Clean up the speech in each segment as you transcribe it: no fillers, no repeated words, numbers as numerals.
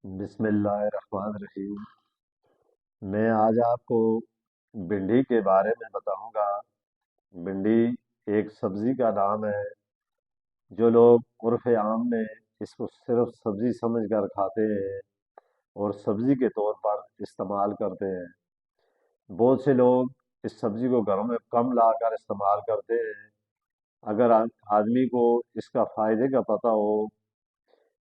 بسم اللہ الرحمن الرحیم۔ میں آج آپ کو بھنڈی کے بارے میں بتاؤں گا۔ بھنڈی ایک سبزی کا نام ہے جو لوگ عرف عام میں اس کو صرف سبزی سمجھ کر کھاتے ہیں اور سبزی کے طور پر استعمال کرتے ہیں۔ بہت سے لوگ اس سبزی کو گھروں میں کم لا کر استعمال کرتے ہیں۔ اگر آدمی کو اس کا فائدے کا پتہ ہو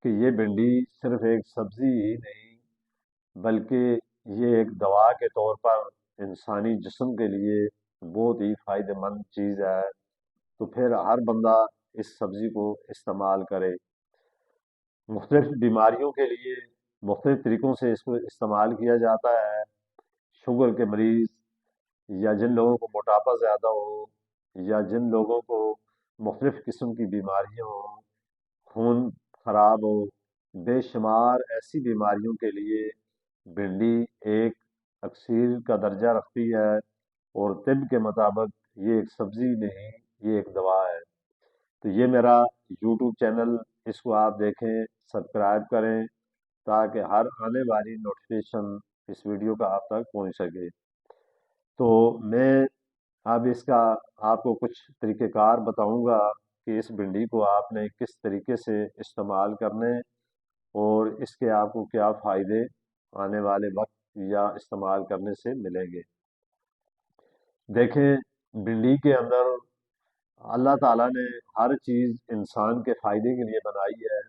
کہ یہ بھنڈی صرف ایک سبزی ہی نہیں بلکہ یہ ایک دوا کے طور پر انسانی جسم کے لیے بہت ہی فائدہ مند چیز ہے، تو پھر ہر بندہ اس سبزی کو استعمال کرے۔ مختلف بیماریوں کے لیے مختلف طریقوں سے اس کو استعمال کیا جاتا ہے۔ شوگر کے مریض یا جن لوگوں کو موٹاپا زیادہ ہو یا جن لوگوں کو مختلف قسم کی بیماریاں ہوں، خون خراب ہو، بے شمار ایسی بیماریوں کے لیے بھنڈی ایک اکسیر کا درجہ رکھتی ہے، اور طب کے مطابق یہ ایک سبزی نہیں، یہ ایک دوا ہے۔ تو یہ میرا یوٹیوب چینل، اس کو آپ دیکھیں، سبسکرائب کریں تاکہ ہر آنے والی نوٹیفیکیشن اس ویڈیو کا آپ تک پہنچ سکے۔ تو میں اب اس کا آپ کو کچھ طریقہ کار بتاؤں گا کہ اس بھنڈی کو آپ نے کس طریقے سے استعمال کرنے اور اس کے آپ کو کیا فائدے آنے والے وقت یا استعمال کرنے سے ملیں گے۔ دیکھیں، بھنڈی کے اندر اللہ تعالیٰ نے ہر چیز انسان کے فائدے کے لیے بنائی ہے،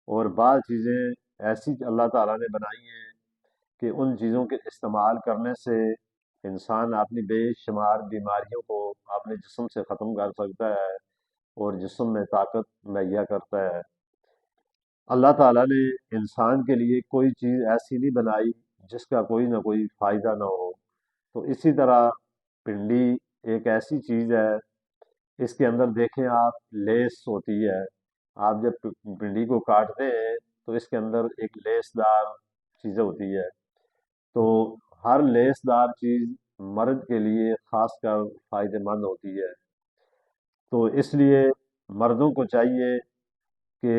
اور بعض چیزیں ایسی اللہ تعالیٰ نے بنائی ہیں کہ ان چیزوں کے استعمال کرنے سے انسان اپنی بے شمار بیماریوں کو اپنے جسم سے ختم کر سکتا ہے اور جسم میں طاقت مہیا کرتا ہے۔ اللہ تعالیٰ نے انسان کے لیے کوئی چیز ایسی نہیں بنائی جس کا کوئی نہ کوئی فائدہ نہ ہو۔ تو اسی طرح بھنڈی ایک ایسی چیز ہے، اس کے اندر دیکھیں آپ، لیس ہوتی ہے۔ آپ جب بھنڈی کو کاٹتے ہیں تو اس کے اندر ایک لیس دار چیزیں ہوتی ہے، تو ہر لیس دار چیز مرد کے لیے خاص کر فائدہ مند ہوتی ہے۔ تو اس لیے مردوں کو چاہیے کہ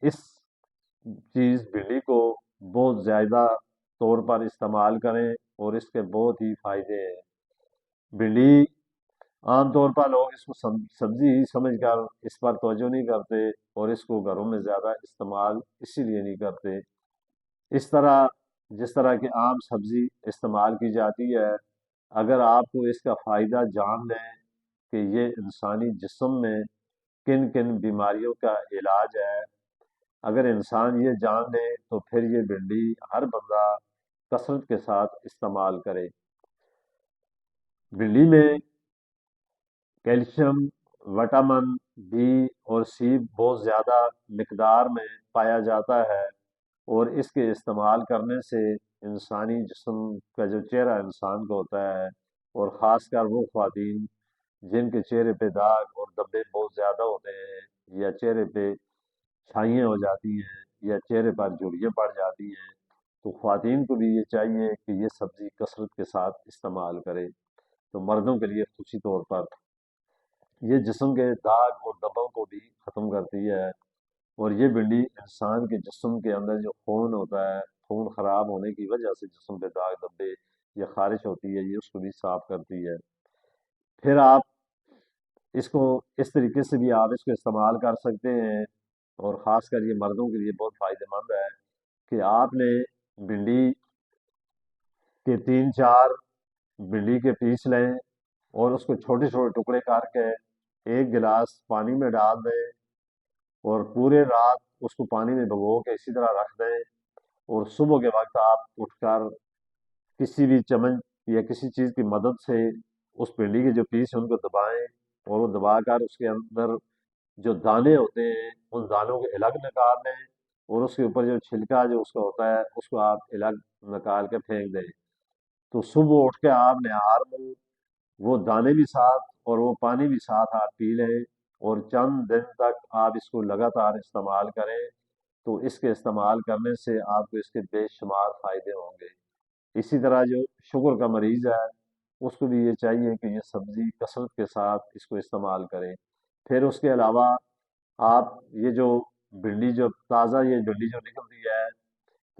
اس چیز بھنڈی کو بہت زیادہ طور پر استعمال کریں، اور اس کے بہت ہی فائدے ہیں۔ بھنڈی عام طور پر لوگ اس کو سبزی ہی سمجھ کر اس پر توجہ نہیں کرتے، اور اس کو گھروں میں زیادہ استعمال اسی لیے نہیں کرتے۔ اس طرح جس طرح کہ عام سبزی استعمال کی جاتی ہے، اگر آپ کو اس کا فائدہ جان لیں کہ یہ انسانی جسم میں کن کن بیماریوں کا علاج ہے، اگر انسان یہ جان لے تو پھر یہ بھنڈی ہر بندہ کثرت کے ساتھ استعمال کرے۔ بھنڈی میں کیلشیم، وٹامن بی اور سی بہت زیادہ مقدار میں پایا جاتا ہے، اور اس کے استعمال کرنے سے انسانی جسم کا جو چہرہ انسان کو ہوتا ہے، اور خاص کر وہ خواتین جن کے چہرے پہ داغ اور دبے بہت زیادہ ہوتے ہیں، یا چہرے پہ چھائیاں ہو جاتی ہیں، یا چہرے پر جھریاں پڑ جاتی ہیں، تو خواتین کو بھی یہ چاہیے کہ یہ سبزی کثرت کے ساتھ استعمال کرے۔ تو مردوں کے لیے خصوصی طور پر یہ جسم کے داغ اور دبوں کو بھی ختم کرتی ہے، اور یہ بھنڈی انسان کے جسم کے اندر جو خون ہوتا ہے، خون خراب ہونے کی وجہ سے جسم پہ داغ دبے یا خارش ہوتی ہے، یہ اس کو بھی صاف کرتی ہے۔ پھر آپ اس کو اس طریقے سے بھی آپ اس کو استعمال کر سکتے ہیں، اور خاص کر یہ مردوں کے لیے بہت فائدہ مند ہے کہ آپ نے بھنڈی کے 3 4 بھنڈی کے پیس لیں، اور اس کو چھوٹے چھوٹے ٹکڑے کر کے ایک گلاس پانی میں ڈال دیں، اور پورے رات اس کو پانی میں بھگو کے اسی طرح رکھ دیں، اور صبح کے وقت آپ اٹھ کر کسی بھی چمچ یا کسی چیز کی مدد سے اس بھنڈی کے جو پیس ہیں ان کو دبائیں، اور وہ دبا کر اس کے اندر جو دانے ہوتے ہیں ان دانوں کو الگ نکال لیں، اور اس کے اوپر جو چھلکا جو اس کا ہوتا ہے اس کو آپ الگ نکال کے پھینک دیں۔ تو صبح اٹھ کے آپ نہار لیں، وہ دانے بھی ساتھ اور وہ پانی بھی ساتھ آپ پی لیں، اور چند دن تک آپ اس کو لگاتار استعمال کریں، تو اس کے استعمال کرنے سے آپ کو اس کے بے شمار فائدے ہوں گے۔ اسی طرح جو شوگر کا مریض ہے اس کو بھی یہ چاہیے کہ یہ سبزی کثرت کے ساتھ اس کو استعمال کریں۔ پھر اس کے علاوہ آپ یہ جو بھنڈی جو تازہ یہ بھنڈی جو نکلتی ہے،